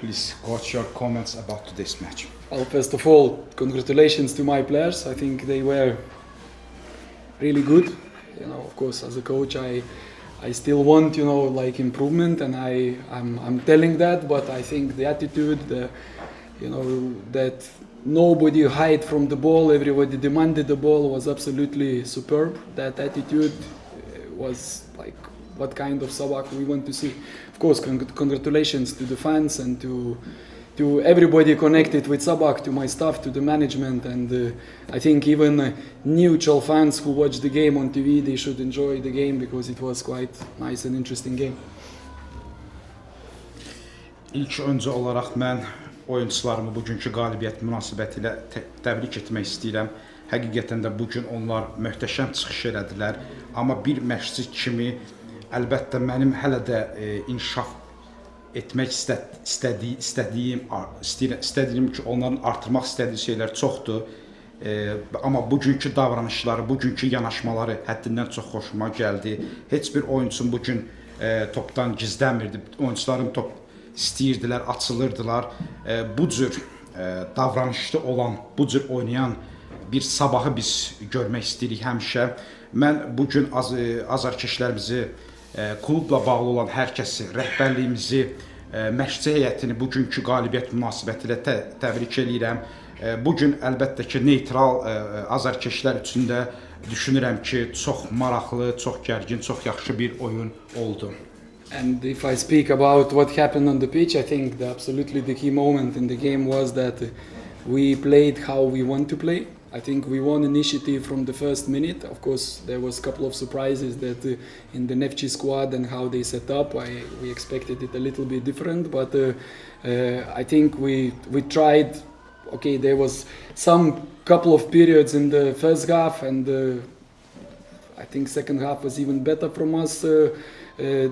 Please, coach, your comments about today's match. Well, first of all, congratulations to my players. I think they were really good. You know, of course, as a coach, I still want, you know, like improvement, and I'm telling that. But I think the attitude, that nobody hide from the ball, everybody demanded the ball, was absolutely superb. That attitude was like what kind of Sabah we want to see. Of course, congratulations to the fans and to everybody connected with Sabah, to my staff, to the management, and I think even neutral fans who watch the game on TV, they should enjoy the game because it was quite nice and interesting game. İlk öncə olaraq mən oyuncularımı bugünkü qalibiyyət münasibətilə təbrik etmək istəyirəm. Həqiqətən də bugün onlar möhtəşəm çıxış elədilər. Amma bir məşqçi kimi əlbəttə mənim hələ də inkişaf etmək istədiyim ki, onların artırmaq istədiyi şeylər çoxdur. Amma bugünkü davranışları, bugünkü yanaşmaları həddindən çox xoşuma gəldi. Heç bir oyunçum bugün topdan gizlənmirdi. Oyuncularım top istəyirdilər, açılırdılar. Bu cür davranışlı olan, bu cür oynayan bir Sabahı biz görmək istəyirik həmişə. Mən bugün azarkeşlərimizi, klubla bağlı olan hər kəsi, rəhbərliyimizi, məşqçi heyətini bugünkü qalibiyyət münasibətilə təbrik edirəm. Bugün əlbəttə ki, neytral azarkeşlər üçün də düşünürəm ki, çox maraqlı, çox gərgin, çox yaxşı bir oyun oldu. And if I speak about what happened on the pitch, I think absolutely the key moment in the game was that we played how we want to play. I think we won initiative from the first minute. Of course, there was a couple of surprises that in the Nefci squad and how they set up, we expected it a little bit different. But I think we tried. Okay, there was some couple of periods in the first half, and I think second half was even better from us.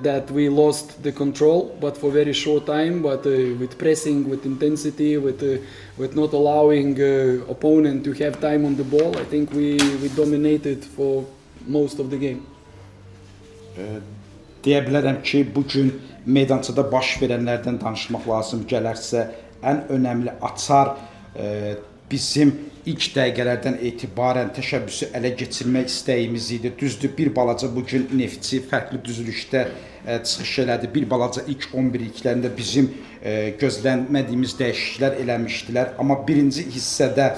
That we lost the control, but for very short time. But with pressing, with intensity, with not allowing opponent to have time on the ball, I think we dominated for most of the game. Deyə bilərəm ki, bugün meydançada baş verənlərdən danışmaq lazım gələrsə, ən önəmli açar bizim ilk dəqiqələrdən etibarən təşəbbüsü ələ keçirmək istəyimiz idi. Düzdür, bir balaca bugün Neftçi fərqli düzülüşdə çıxış elədi. Bir balaca ilk 11-liklərində bizim gözlənmədiyimiz dəyişikliklər eləmişdilər. Amma birinci hissədə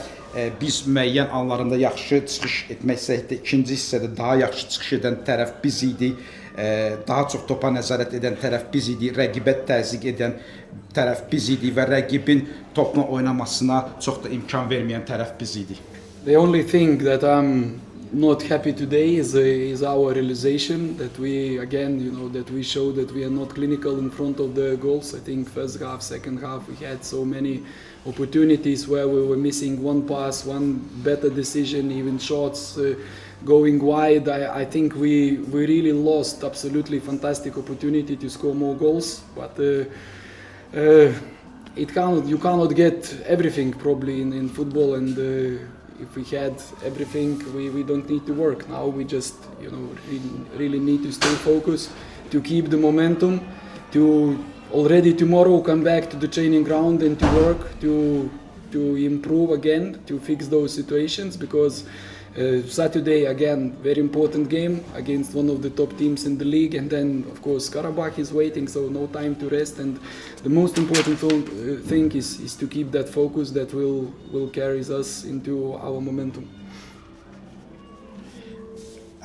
biz müəyyən anlarında yaxşı çıxış etməksəkdə, ikinci hissədə daha yaxşı çıxış edən tərəf biz idi. Daha çox topa nəzarət edən tərəf biz idi, rəqibə təzyiq edən tərəf biz idi və rəqibin topla oynamasına çox da imkan verməyən tərəf biz idi. The only thing that I'm not happy today is our realization that we show that we are not clinical in front of the goals. I think first half, second half, we had so many opportunities where we were missing one pass, one better decision, even shots going wide. I think we really lost absolutely fantastic opportunity to score more goals, but you cannot get everything probably in football, and if we had everything, we don't need to work. Now we just really need to stay focused, to keep the momentum, to already tomorrow come back to the training ground and to work to improve again, to fix those situations, because Saturday again, very important game against one of the top teams in the league, and then of course Karabakh is waiting, so no time to rest. And the most important thing is to keep that focus that will carry us into our momentum.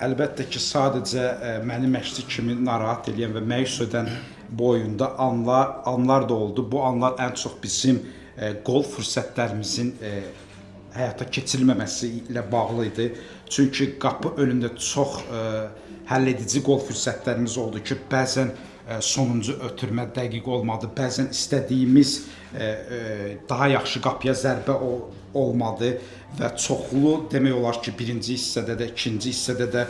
Əlbəttə ki, sadəcə məni məşqçi kimi narahat edən və məyus edən bu oyunda anlar da oldu. Bu anlar ən çox bizim qol fürsətlərimizin həyata keçirilməməsi ilə bağlı idi. Çünki qapı önündə çox həlledici qol fürsətlərimiz oldu ki, bəzən sonuncu ötürmə dəqiq olmadı, bəzən istədiyimiz daha yaxşı qapıya zərbə olmadı və çoxlu demək olar ki, birinci hissədə də, ikinci hissədə də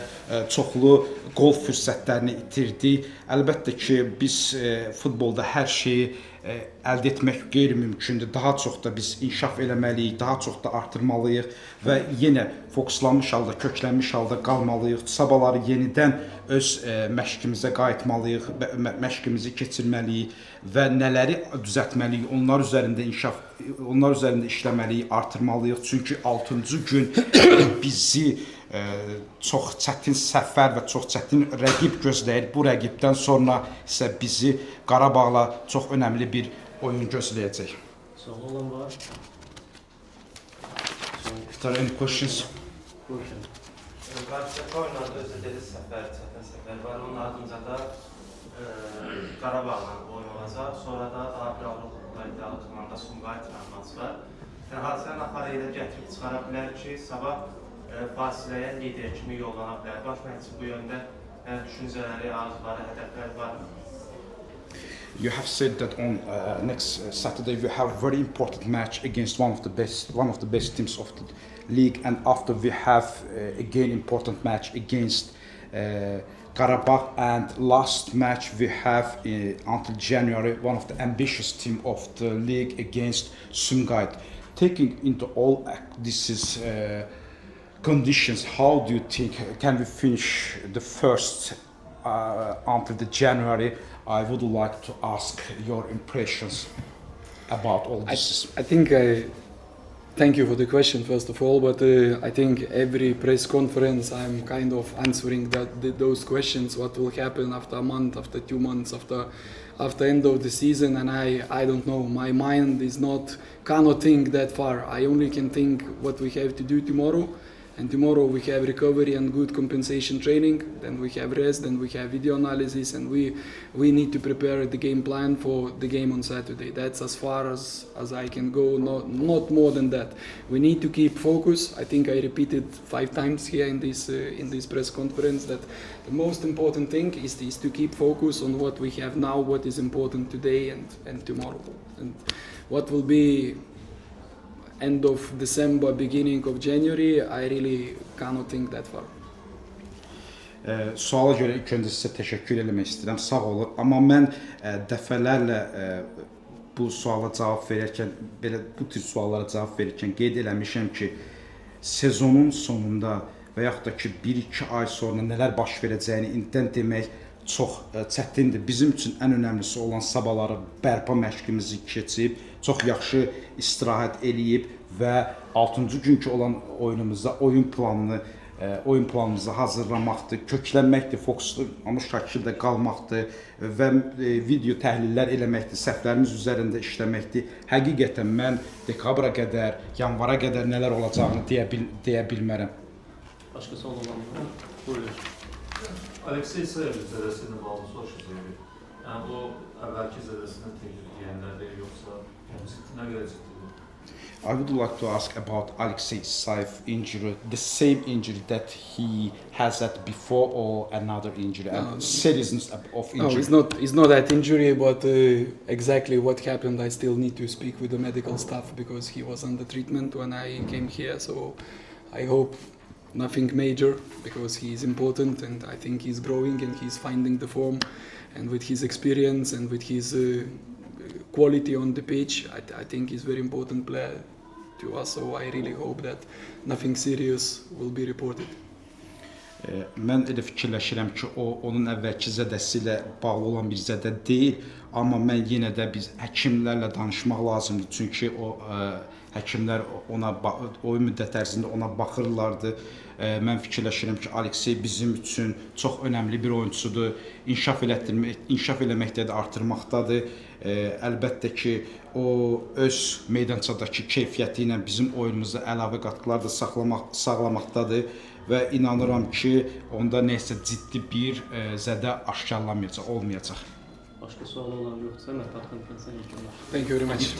çoxlu qol fürsətlərini itirdi. Əlbəttə ki, biz futbolda hər şeyi əldə etmək qeyri-mümkündür. Daha çox da biz inkişaf eləməliyik, daha çox da artırmalıyıq və yenə fokuslanmış halda, köklənmiş halda qalmalıyıq. Sabahları yenidən öz məşqimizə qayıtmalıyıq, məşqimizi keçirməliyik və nələri düzəltməliyik, onlar üzərində işləməliyik, artırmalıyıq. Çünki 6-cı gün bizi çox çətin səfər və çox çətin rəqib gözləyir. Bu rəqibdən sonra isə bizi Qarabağla çox önəmli bir oyun gözləyəcək. Sual olan var. If there are any questions? Qarşıdakı oyunlarda özü dedi səfər, çətin səfər var. Onun ardınca da Qarabağla oyun olacaq. Sonra da Avropa iddialı komanda Sumqayıtla maç var. Yəni hadisələrin axarı ilə gətirib çıxara bilər ki, sabah fasiləyə lider kimi yollana bilər. Baş məşqçi bu yöndə düşüncələri, arzuları, hədəfləri var mı? You have said that on next Saturday we have a very important match against one of the best teams of the league, and after we have again important match against Karabakh, and last match we have until January one of the ambitious team of the league against Sumqayıt. Taking into all these conditions, how do you think can we finish the first until the January? I would like to ask your impressions about all this. I think thank you for the question first of all, but I think every press conference I'm kind of answering those questions. What will happen after a month, after 2 months, after end of the season, and I don't know. My mind cannot think that far. I only can think what we have to do tomorrow. And tomorrow we have recovery and good compensation training, then we have rest, then we have video analysis, and we need to prepare the game plan for the game on Saturday. That's as far as I can go, not more than that. We need to keep focus. I think I repeated 5 times here in this press conference that the most important thing is to keep focus on what we have now, what is important today and tomorrow. And what will be end of December, beginning of January, I really cannot think that far. Suala görə ilk öncə sizə təşəkkür eləmək istəyirəm. Sağ olun. Amma mən dəfələrlə bu suala cavab verərkən, belə bu tür suallara cavab verərkən qeyd eləmişəm ki, sezonun sonunda və yaxud da ki 1-2 ay sonra nələr baş verəcəyini indidən demək çox çətindir. Bizim üçün ən önəmlisi olan sabahları bərpa məşqimizi keçib, çox yaxşı istirahət eləyib və 6-cı günkü olan oyunumuzda oyun planımızı hazırlamaqdır, köklənməkdir, fokuslanmış şəkildə qalmaqdır və video təhlillər eləməkdir, səhvlərimiz üzərində işləməkdir. Həqiqətən mən dekabra qədər, yanvara qədər nələr olacağını deyə bilmərəm. Başqa sual olan var? Buyurun. Aleksey Sayev zədəsini bağlı soruşacaq. Yəni o əvvəlki zədəsini təkrar yeyənlərdə yoxsa nə qədər ciddidir? I would like to ask about Alexey Sayev injury, the same injury that he has had before or another injury, and seriousness of injury. No, it's not that injury, but exactly what happened, I still need to speak with the medical staff because he was under treatment when I came here, so I hope nothing major because he is important and I think he's growing and he's finding the form, and with his experience and with his quality on the pitch, I think he's a very important player to us, so I really hope that nothing serious will be reported. Mən elə fikirləşirəm ki, onun əvvəlki zədəsi ilə bağlı olan bir zədə deyil, amma mən yenə də biz həkimlərlə danışmaq lazımdır, çünki o həkimlər oyun müddət ərzində ona baxırlardı. Mən fikirləşirəm ki, Aleksey bizim üçün çox önəmli bir oyunçudur, inkişaf eləməkdədir, artırmaqdadır. Əlbəttə ki, o öz meydançadakı keyfiyyəti ilə bizim oyunumuza əlavə qatqılar da sağlamaqdadır və inanıram ki, onda nəsə ciddi bir zədə aşkarlanmayacaq, olmayacaq. Başqa sual olan yoxsa mətbuat konferansına geçiyorlar. Thank you very much.